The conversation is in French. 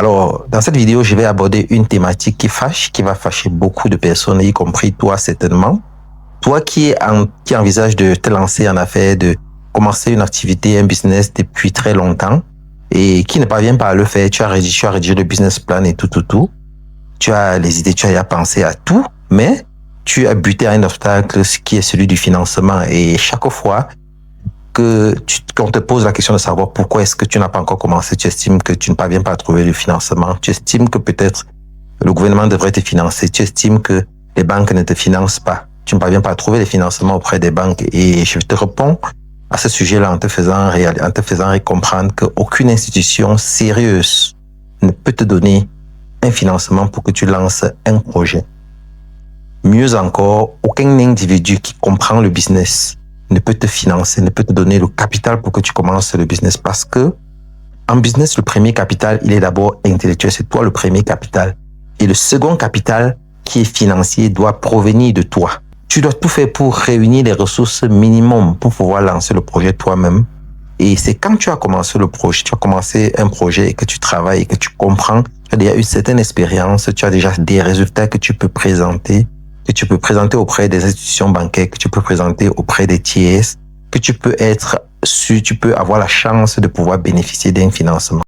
Alors, dans cette vidéo, je vais aborder une thématique qui fâche, qui va fâcher beaucoup de personnes, y compris toi certainement. Toi qui envisage de te lancer en affaires, de commencer une activité, un business depuis très longtemps et qui ne parvient pas à le faire, tu as rédigé le business plan et tout. Tu as les idées, tu as pensé à tout, mais tu as buté à un obstacle, ce qui est celui du financement. Et chaque fois qu'on te pose la question de savoir pourquoi est-ce que tu n'as pas encore commencé, tu estimes que tu ne parviens pas à trouver le financement, tu estimes que peut-être le gouvernement devrait te financer, tu estimes que les banques ne te financent pas, tu ne parviens pas à trouver les financements auprès des banques. Et je te réponds à ce sujet-là en te faisant comprendre qu'aucune institution sérieuse ne peut te donner un financement pour que tu lances un projet. Mieux encore, aucun individu qui comprend le business ne peut te financer, ne peut te donner le capital pour que tu commences le business, parce que en business, le premier capital, il est d'abord intellectuel, c'est toi le premier capital. Et le second capital, qui est financier, doit provenir de toi. Tu dois tout faire pour réunir les ressources minimum pour pouvoir lancer le projet toi-même. Et c'est quand tu as commencé le projet, tu as commencé un projet et que tu travailles et que tu comprends, tu as déjà une certaine expérience, tu as déjà des résultats que tu peux présenter auprès des institutions bancaires, que tu peux présenter auprès des tiers, que tu peux avoir la chance de pouvoir bénéficier d'un financement.